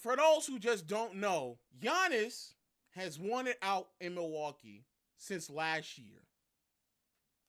for those who just don't know, Giannis has won it out in Milwaukee since last year.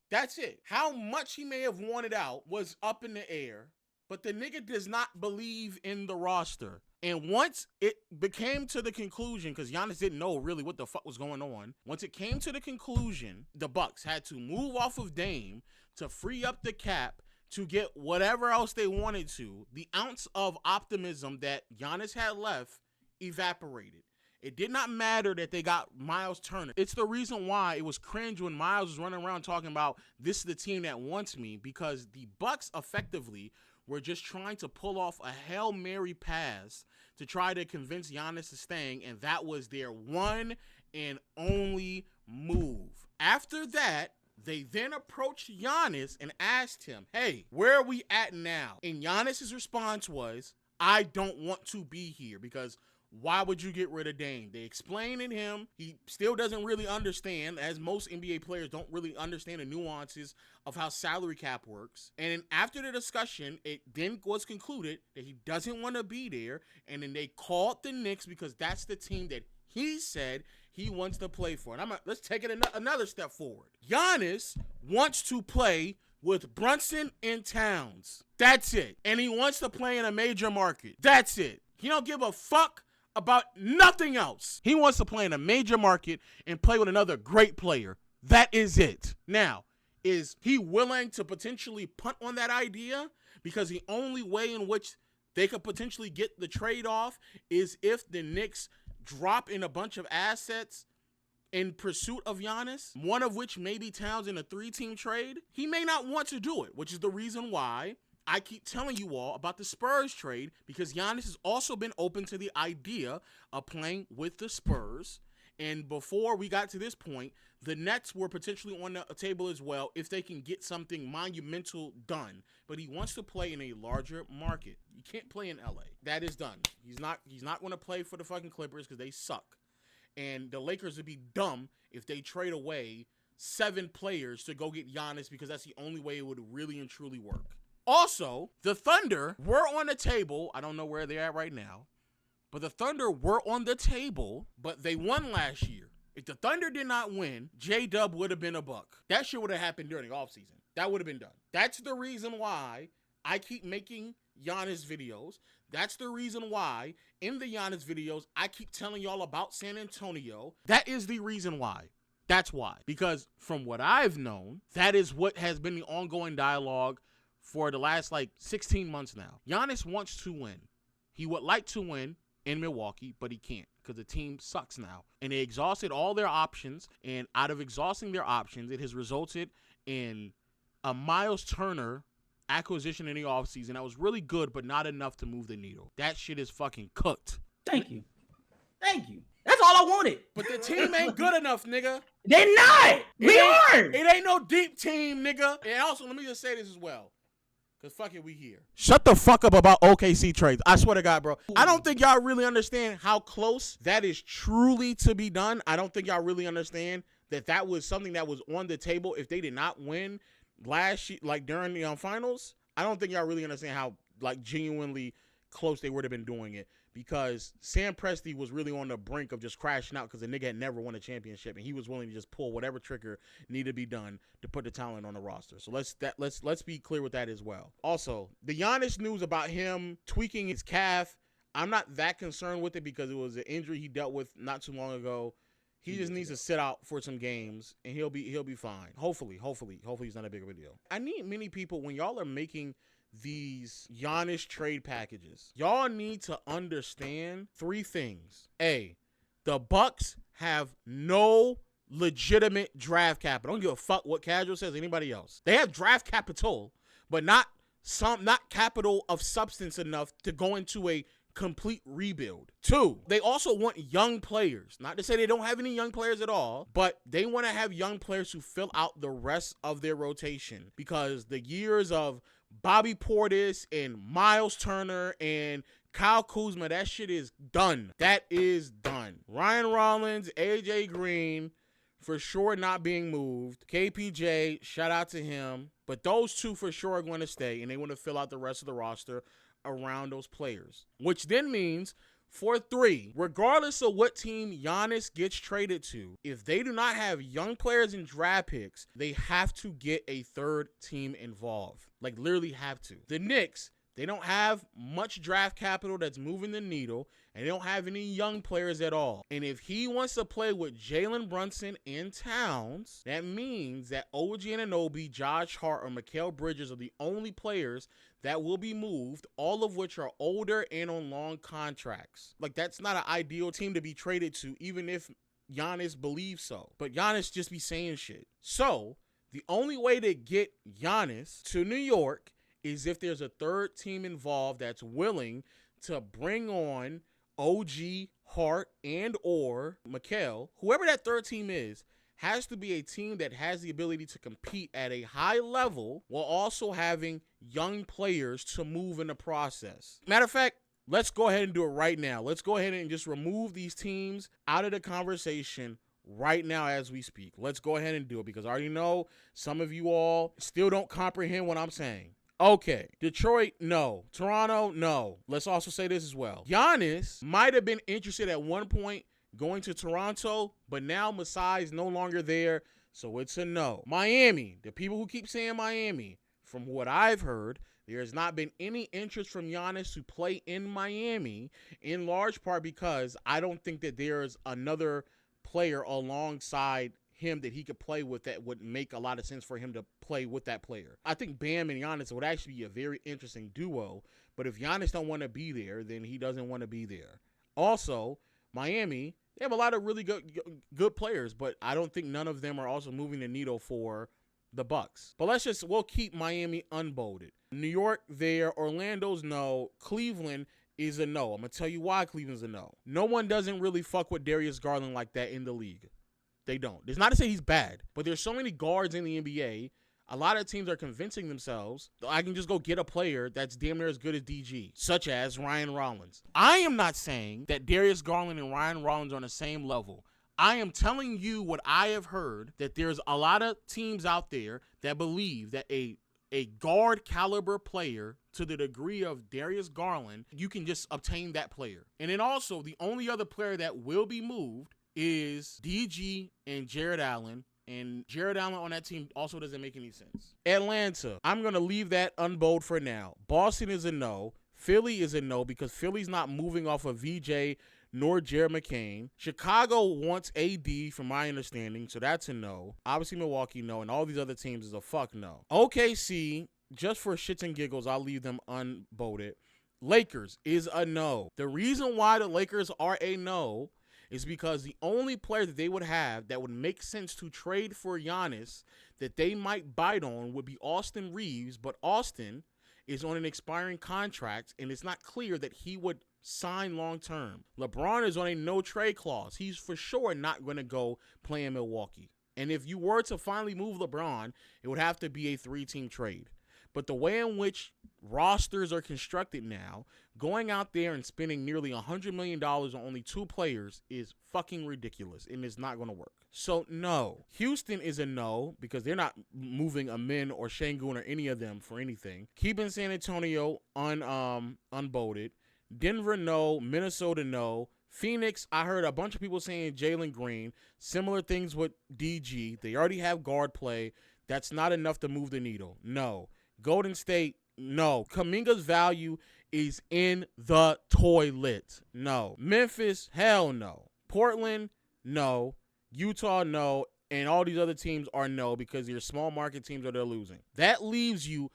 That's it. How much he may have won it out was up in the air, but the nigga does not believe in the roster. And once it became to the conclusion, because Giannis didn't know really what the fuck was going on, once it came to the conclusion, the Bucks had to move off of Dame to free up the cap to get whatever else they wanted to. The ounce of optimism that Giannis had left evaporated. It did not matter that they got Miles Turner. It's the reason why it was cringe when Miles was running around talking about this is the team that wants me, because the Bucks effectively were just trying to pull off a Hail Mary pass to try to convince Giannis to staying, and that was their one and only move. After that, they then approached Giannis and asked him, hey, where are we at now? And Giannis' response was, I don't want to be here, because why would you get rid of Dame? They explained to him. He still doesn't really understand, as most NBA players don't really understand the nuances of how salary cap works. And after the discussion, it then was concluded that he doesn't want to be there. And then they called the Knicks because that's the team that he said he wants to play for. And let's take it another step forward. Giannis wants to play with Brunson and Towns. That's it. And he wants to play in a major market. That's it. He don't give a fuck about nothing else. He wants to play in a major market and play with another great player. That is it. Now, is he willing to potentially punt on that idea? Because the only way in which they could potentially get the trade off is if the Knicks drop in a bunch of assets in pursuit of Giannis, one of which may be Towns in a 3-team trade. He may not want to do it, which is the reason why I keep telling you all about the Spurs trade, because Giannis has also been open to the idea of playing with the Spurs. And before we got to this point, the Nets were potentially on the table as well if they can get something monumental done. But he wants to play in a larger market. You can't play in LA. That is done. He's not going to play for the fucking Clippers because they suck. And the Lakers would be dumb if they trade away 7 players to go get Giannis, because that's the only way it would really and truly work. Also, the Thunder were on the table. I don't know where they're at right now, but the Thunder were on the table, but they won last year. If the Thunder did not win, J-Dub would have been a buck. That shit would have happened during the offseason. That would have been done. That's the reason why I keep making Giannis videos. That's the reason why in the Giannis videos, I keep telling y'all about San Antonio. That is the reason why. That's why. Because from what I've known, that is what has been the ongoing dialogue for the last 16 months now. Giannis wants to win. He would like to win in Milwaukee, but he can't because the team sucks now. And they exhausted all their options, and out of exhausting their options, it has resulted in a Miles Turner acquisition in the offseason that was really good, but not enough to move the needle. That shit is fucking cooked. Thank you. That's all I wanted. But the team ain't good enough, nigga. They're not. We are. It ain't no deep team, nigga. And also, let me just say this as well. Because fuck it, we here. Shut the fuck up about OKC trades. I swear to God, bro. I don't think y'all really understand how close that is truly to be done. I don't think y'all really understand that was something that was on the table if they did not win last year, during the finals. I don't think y'all really understand how genuinely close they would have been doing it, because Sam Presti was really on the brink of just crashing out because the nigga had never won a championship, and he was willing to just pull whatever trigger needed to be done to put the talent on the roster. So let's be clear with that as well. Also, the Giannis news about him tweaking his calf, I'm not that concerned with it because it was an injury he dealt with not too long ago. He just needs to sit out for some games, and he'll be fine. Hopefully he's not a big of a deal. I need many people, when y'all are making these Giannis trade packages, y'all need to understand 3 things. A, the Bucks have no legitimate draft capital. I don't give a fuck what casual says, anybody else. They have draft capital, but not capital of substance enough to go into a complete rebuild. 2, they also want young players. Not to say they don't have any young players at all, but they want to have young players who fill out the rest of their rotation, because the years of Bobby Portis and Miles Turner and Kyle Kuzma, that shit is done. That is done. Ryan Rollins, AJ Green, for sure not being moved. KPJ, shout out to him. But those 2 for sure are going to stay, and they want to fill out the rest of the roster around those players. Which then means For 3, regardless of what team Giannis gets traded to, if they do not have young players and draft picks, they have to get a third team involved. Like, literally have to. The Knicks, they don't have much draft capital that's moving the needle, and they don't have any young players at all. And if he wants to play with Jalen Brunson and Towns, that means that OG Anunoby, Josh Hart, or Mikal Bridges are the only players that will be moved, all of which are older and on long contracts. Like, that's not an ideal team to be traded to, even if Giannis believes so. But Giannis just be saying shit. So, the only way to get Giannis to New York is if there's a third team involved that's willing to bring on OG, Hart, and or Mikal. Whoever that third team is has to be a team that has the ability to compete at a high level while also having young players to move in the process. Matter of fact, let's go ahead and do it right now. Let's go ahead and just remove these teams out of the conversation right now as we speak. Let's go ahead and do it because I already know some of you all still don't comprehend what I'm saying. Okay, Detroit, no. Toronto, no. Let's also say this as well. Giannis might have been interested at one point going to Toronto, but now Masai is no longer there, so it's a no. Miami, the people who keep saying Miami, from what I've heard, there has not been any interest from Giannis to play in Miami, in large part because I don't think that there's another player alongside him that he could play with that would make a lot of sense for him to play with that player. I think Bam and Giannis would actually be a very interesting duo, but if Giannis don't want to be there, then he doesn't want to be there. Also, Miami, they have a lot of really good players, but I don't think none of them are also moving the needle for the Bucks. But we'll keep Miami unbolded. New York there, Orlando's no, Cleveland is a no. I'm going to tell you why Cleveland's a no. No one doesn't really fuck with Darius Garland like that in the league. They don't. It's not to say he's bad, but there's so many guards in the NBA. A lot of teams are convincing themselves that I can just go get a player that's damn near as good as DG, such as Ryan Rollins. I am not saying that Darius Garland and Ryan Rollins are on the same level. I am telling you what I have heard, that there's a lot of teams out there that believe that a guard caliber player to the degree of Darius Garland, you can just obtain that player. And then also, the only other player that will be moved is DG and Jared Allen. And Jared Allen on that team also doesn't make any sense. Atlanta, I'm going to leave that unbold for now. Boston is a no. Philly is a no because Philly's not moving off of VJ nor Jared McCain. Chicago wants AD from my understanding, so that's a no. Obviously Milwaukee, no. And all these other teams is a fuck no. OKC, just for shits and giggles, I'll leave them unbolded. Lakers is a no. The reason why the Lakers are a no is because the only player that they would have that would make sense to trade for Giannis that they might bite on would be Austin Reeves, but Austin is on an expiring contract, and it's not clear that he would sign long-term. LeBron is on a no-trade clause. He's for sure not going to go play in Milwaukee. And if you were to finally move LeBron, it would have to be a 3-team trade. But the way in which rosters are constructed now, going out there and spending nearly $100 million on only 2 players is fucking ridiculous, and it's not going to work. So, no. Houston is a no, because they're not moving Amin or Şengün or any of them for anything. Keeping San Antonio unbolded. Denver, no. Minnesota, no. Phoenix, I heard a bunch of people saying Jalen Green. Similar things with DG. They already have guard play. That's not enough to move the needle. No. Golden State, no. Kuminga's value is in the toilet. No. Memphis, hell no. Portland, no. Utah, no. And all these other teams are no because they're small market teams or they're losing. That leaves you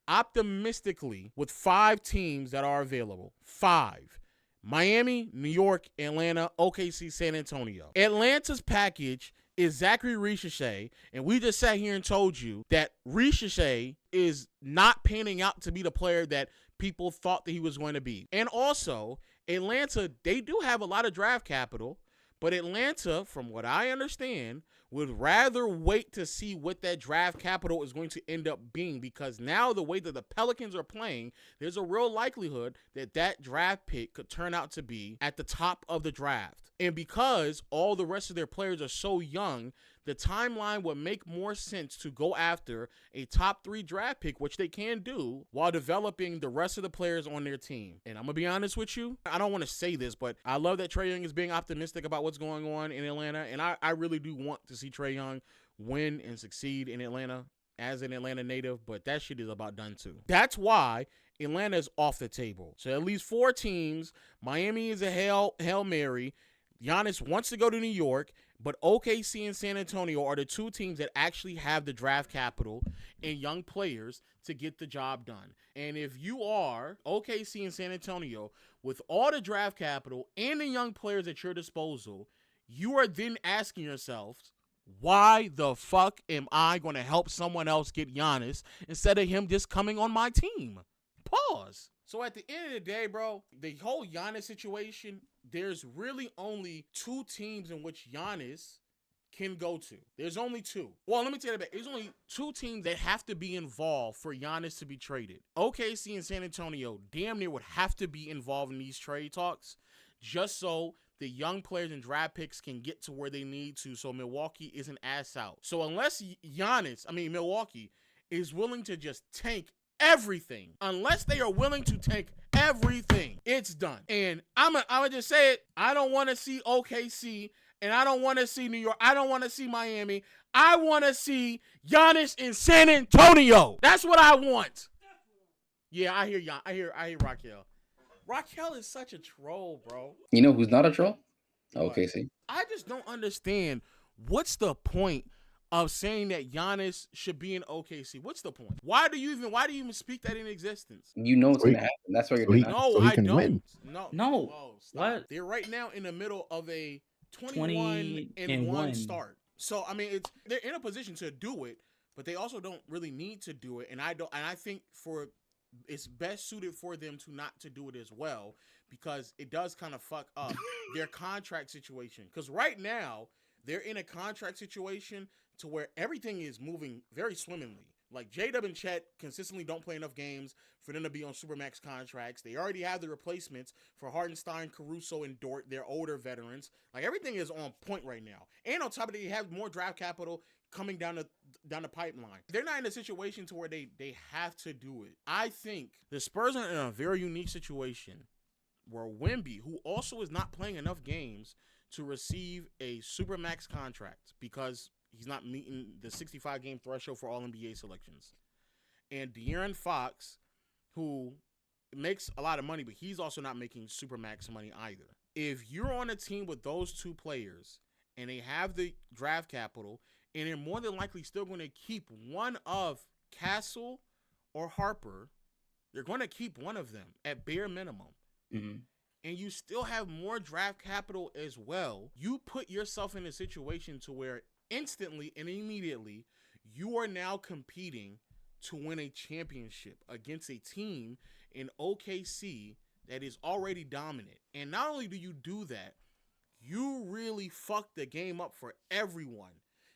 optimistically with 5 teams that are available. 5. Miami, New York, Atlanta, OKC, San Antonio. Atlanta's package is Zachary Ricochet, and we just sat here and told you that Ricochet is not panning out to be the player that people thought that he was going to be. And also, Atlanta, they do have a lot of draft capital, but Atlanta, from what I understand, would rather wait to see what that draft capital is going to end up being, because now the way that the Pelicans are playing, there's a real likelihood that that draft pick could turn out to be at the top of the draft. And because all the rest of their players are so young, the timeline would make more sense to go after a top 3 draft pick, which they can do, while developing the rest of the players on their team. And I'm going to be honest with you, I don't want to say this, but I love that Trae Young is being optimistic about what's going on in Atlanta, and I really do want to see Trae Young win and succeed in Atlanta as an Atlanta native, but that shit is about done too. That's why Atlanta is off the table. So at least 4 teams. Miami is a Hail Mary. Giannis wants to go to New York, but OKC and San Antonio are the 2 teams that actually have the draft capital and young players to get the job done. And if you are OKC and San Antonio with all the draft capital and the young players at your disposal, you are then asking yourselves, why the fuck am I going to help someone else get Giannis instead of him just coming on my team? Pause. So at the end of the day, bro, the whole Giannis situation, there's really only 2 teams in which Giannis can go to. There's only 2. Well, let me tell you that. There's only 2 teams that have to be involved for Giannis to be traded. OKC and San Antonio damn near would have to be involved in these trade talks just so the young players and draft picks can get to where they need to so Milwaukee isn't ass out. So unless Milwaukee is willing to just tank everything, unless they are willing to tank everything, it's done. And I'm gonna just say it, I don't want to see OKC, and I don't want to see New York, I don't want to see Miami, I want to see Giannis in San Antonio. That's what I want. Yeah, I hear Raquel. Raquel is such a troll, bro. You know who's not a troll? What? OKC. I just don't understand what's the point of saying that Giannis should be in OKC. What's the point? Why do you even speak that in existence? You know it's gonna happen. That's why you're denying. No, I don't. Win. No. Whoa, What? They're right now in the middle of a 21-1 start. So I mean, they're in a position to do it, but they also don't really need to do it. And I think it's best suited for them not to do it as well, because it does kind of fuck up their contract situation. Because right now they're in a contract situation to where everything is moving very swimmingly. Like J-Dub and Chet consistently don't play enough games for them to be on Supermax contracts. They already have the replacements for Hartenstein, Caruso, and Dort. They're older veterans. Like everything is on point right now. And on top of it, they have more draft capital coming down the pipeline. They're not in a situation to where they have to do it. I think the Spurs are in a very unique situation where Wemby, who also is not playing enough games to receive a Supermax contract because he's not meeting the 65-game threshold for all NBA selections, and De'Aaron Fox, who makes a lot of money, but he's also not making Supermax money either. If you're on a team with those 2 players and they have the draft capital, and they're more than likely still going to keep one of Castle or Harper, they're going to keep one of them at bare minimum. Mm-hmm. And you still have more draft capital as well. You put yourself in a situation to where instantly and immediately you are now competing to win a championship against a team in OKC that is already dominant. And not only do you do that, you really fuck the game up for everyone,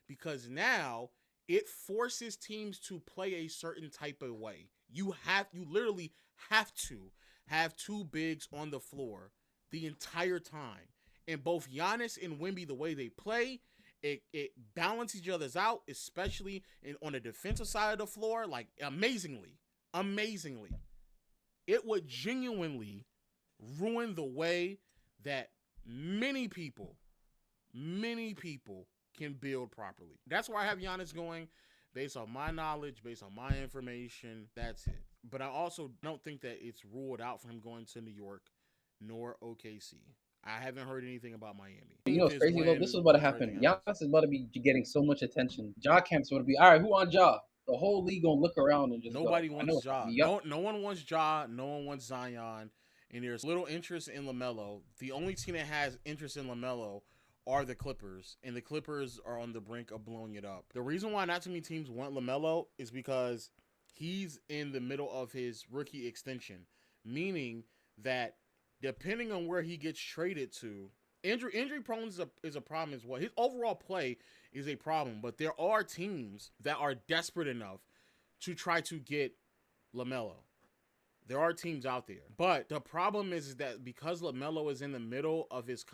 because now it forces teams to play a certain type of way. You literally have to have 2 bigs on the floor the entire time. And both Giannis and Wemby, the way they play, it balances each other's out, especially on the defensive side of the floor, like amazingly. It would genuinely ruin the way that many people can build properly. That's where I have Giannis going, based on my knowledge, based on my information. That's it. But I also don't think that it's ruled out for him going to New York nor OKC. I haven't heard anything about Miami. You know what's crazy though? This is about to happen. Giannis is about to be getting so much attention. Ja Camp's about to be, all right, who on Ja? The whole league gonna look around and just nobody wants Ja. No one wants Ja. No one wants Zion. And there's little interest in LaMelo. The only team that has interest in LaMelo are the Clippers, and the Clippers are on the brink of blowing it up. The reason why not too many teams want LaMelo is because he's in the middle of his rookie extension, meaning that depending on where he gets traded to, injury prone is a problem as well. His overall play is a problem, but there are teams that are desperate enough to try to get LaMelo. There are teams out there. But the problem is that because LaMelo is in the middle of his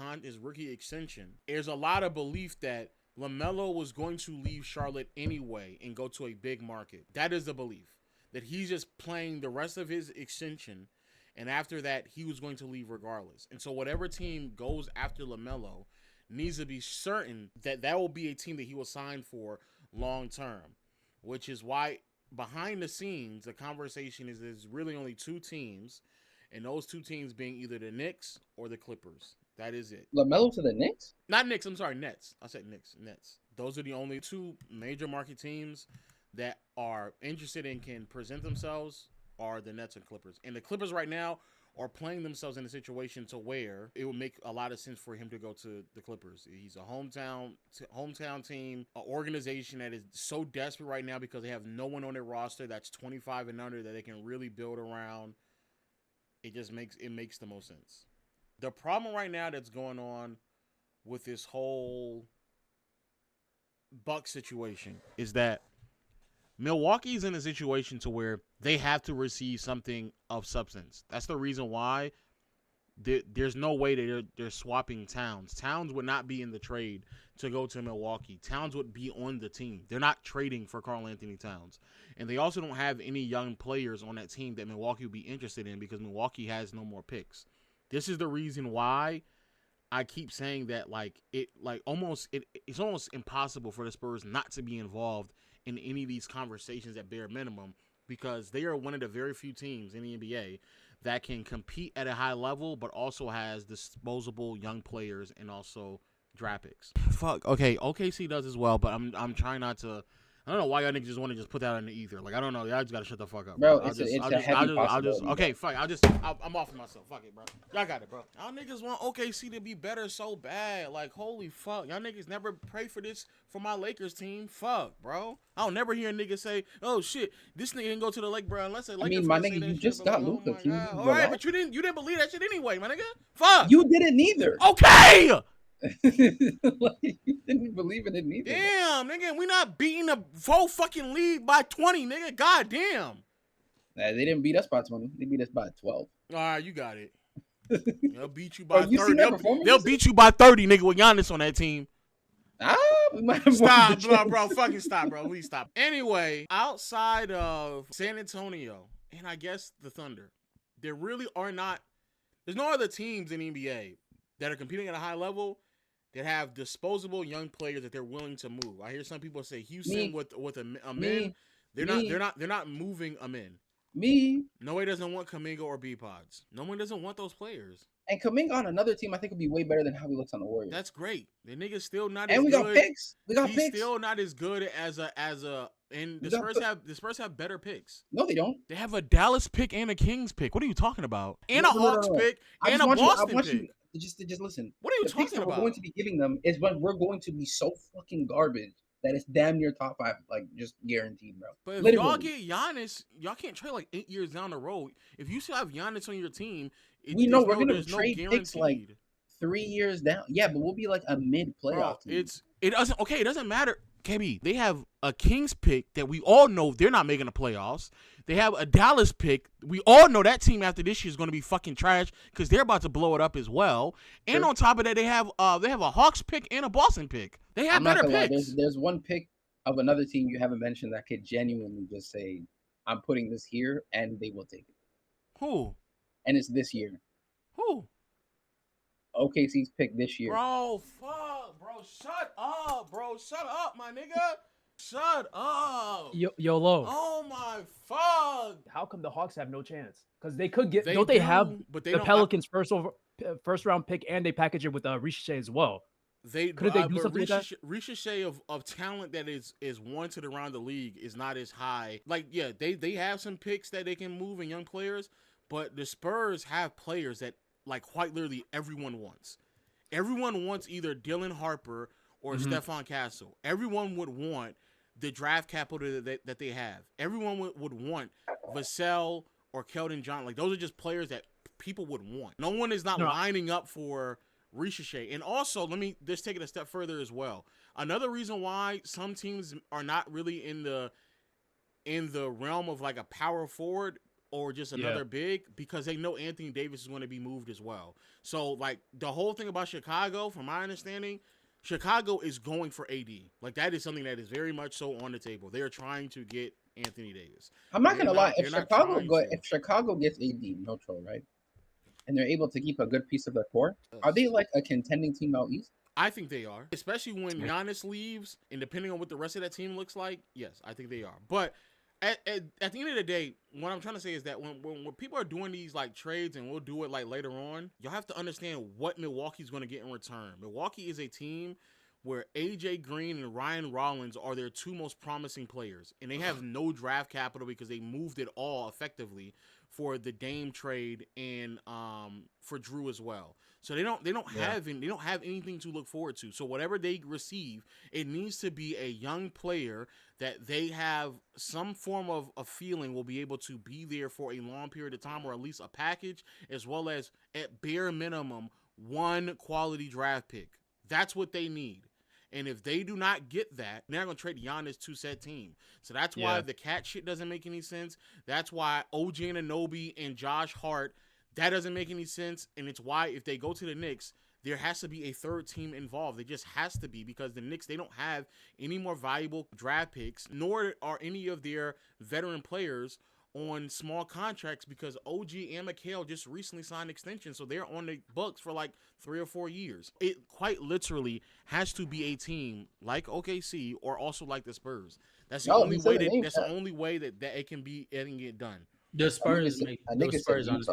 rookie extension, there's a lot of belief that LaMelo was going to leave Charlotte anyway and go to a big market. That is the belief. That he's just playing the rest of his extension, and after that, he was going to leave regardless. And so whatever team goes after LaMelo needs to be certain that that will be a team that he will sign for long term, which is why behind the scenes, the conversation is there's really only two teams, and those two teams being either the Knicks or the Clippers. That is it. LaMelo to the Knicks? Not Knicks, I'm sorry, Nets. I said Knicks. Nets. Those are the only two major market teams that are interested and can present themselves are the Nets and Clippers. And the Clippers right now are playing themselves in a situation to where it would make a lot of sense for him to go to the Clippers. He's a hometown team, an organization that is so desperate right now because they have no one on their roster that's 25 and under that they can really build around. It just makes the most sense. The problem right now that's going on with this whole Bucks situation is that Milwaukee's in a situation to where they have to receive something of substance. That's the reason why there's no way that they're swapping Towns. Towns would not be in the trade to go to Milwaukee. Towns would be on the team. They're not trading for Karl-Anthony Towns. And they also don't have any young players on that team that Milwaukee would be interested in because Milwaukee has no more picks. This is the reason why I keep saying that it's almost impossible for the Spurs not to be involved in any of these conversations at bare minimum because they are one of the very few teams in the NBA that can compete at a high level but also has disposable young players and also draft picks. Fuck. Okay, OKC does as well, but I'm trying not to. I don't know why y'all niggas just want to just put that in the ether. Like I don't know. Y'all just gotta shut the fuck up, bro. It's a heavy possibility. Okay, fuck. I'm off of myself. Fuck it, bro. Y'all got it, bro. Y'all niggas want OKC to be better so bad. Like holy fuck. Y'all niggas never pray for this for my Lakers team. Fuck, bro. I'll never hear a nigga say, "Oh shit, this nigga didn't go to the lake, bro." Unless I mean, my nigga, you just got Luka. All right, but you didn't believe that shit anyway, my nigga. Fuck. You didn't neither. Okay. Like, you didn't believe in it neither. Damn, nigga, we not beating the whole fucking league by 20, nigga. God damn. Nah, they didn't beat us by 20. They beat us by 12. All right, you got it. They'll beat you by 30. They'll beat you by 30, nigga, with Giannis on that team. We might have Stop, bro. Fucking stop, bro. Please stop. Anyway, outside of San Antonio and I guess the Thunder, there really are not. There's no other teams in the NBA that are competing at a high level that have disposable young players that they're willing to move. I hear some people say Houston with a men. They're not moving a men. Nobody doesn't want Kuminga or B-Pods. No one doesn't want those players. And Kuminga on another team, I think, would be way better than how he looks on the Warriors. That's great. The nigga's still not. And as we good. Got picks. He's still not as good as a. And the Spurs have better picks. No, they don't. They have a Dallas pick and a Kings pick. What are you talking about? And a Hawks pick and a Boston pick. Just listen. What are you talking about? We're going to be giving them is when we're going to be so fucking garbage that it's damn near top 5, like just guaranteed, bro. But if y'all get Giannis, y'all can't trade like 8 years down the road. If you still have Giannis on your team, we know we're gonna trade picks like 3 years down. Yeah, but we'll be like a mid playoff team. It doesn't matter. KB, they have a Kings pick that we all know they're not making the playoffs. They have a Dallas pick. We all know that team after this year is going to be fucking trash because they're about to blow it up as well. And on top of that, they have a Hawks pick and a Boston pick. They have better picks. There's one pick of another team you haven't mentioned that could genuinely just say, "I'm putting this here," and they will take it. Who? And it's this year. Who? OKC's pick this year. Bro, fuck, bro, shut up, my nigga. Shut up. YOLO. Oh my fuck. How come the Hawks have no chance? Because they could get. They have the Pelicans first round pick, and they package it with Ricochet as well. Could they do something like that? Ricochet of talent that is wanted around the league is not as high. Like, yeah, they have some picks that they can move and young players, but the Spurs have players that like quite literally everyone wants. Everyone wants either Dylan Harper or Stephon Castle. Everyone would want the draft capital that they have. Everyone would want Vassell or Keldon Johnson. Like, those are just players that people would want. No one is not lining up for Ricochet. And also, let me just take it a step further as well. Another reason why some teams are not really in the realm of like a power forward or just another big, because they know Anthony Davis is going to be moved as well. So, like, the whole thing about Chicago, from my understanding, Chicago is going for AD. Like, that is something that is very much so on the table. They are trying to get Anthony Davis. I'm not gonna lie. If Chicago gets AD neutral, right, and they're able to keep a good piece of their core, are they like a contending team out east? I think they are, especially when Giannis leaves, and depending on what the rest of that team looks like. Yes, I think they are. But at the end of the day, what I'm trying to say is that when people are doing these like trades, and we'll do it like later on, y'all have to understand what Milwaukee's going to get in return. Milwaukee is a team where AJ Green and Ryan Rollins are their two most promising players, and they have no draft capital because they moved it all effectively for the Dame trade and for Drew as well. So they don't have anything to look forward to. So whatever they receive, it needs to be a young player that they have some form of a feeling will be able to be there for a long period of time, or at least a package, as well as at bare minimum one quality draft pick. That's what they need. And if they do not get that, they're not going to trade Giannis to said team. So that's why the cat shit doesn't make any sense. That's why OG Anunoby and Josh Hart, that doesn't make any sense. And it's why if they go to the Knicks, there has to be a third team involved. It just has to be, because the Knicks, they don't have any more valuable draft picks, nor are any of their veteran players on small contracts, because OG and Mikal just recently signed extensions, so they're on the books for like 3 or 4 years. It quite literally has to be a team like OKC or also like the Spurs. That's the only way that it can get done. The Spurs honestly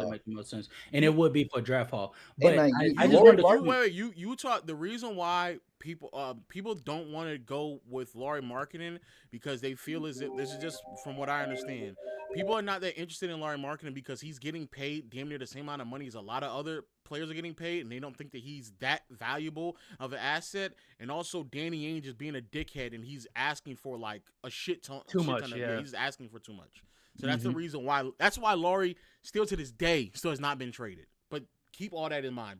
make the most sense, and it would be for draft hall. But I just wanted to Utah. The reason why people don't want to go with Lauri Markkanen, because they feel as if, this is just from what I understand, people are not that interested in Lauri Markkanen because he's getting paid damn near the same amount of money as a lot of other players are getting paid, and they don't think that he's that valuable of an asset. And also Danny Ainge is being a dickhead, and he's asking for like a shit ton. Too much. He's asking for too much. So that's the reason why. That's why Lauri still to this day still has not been traded. But keep all that in mind.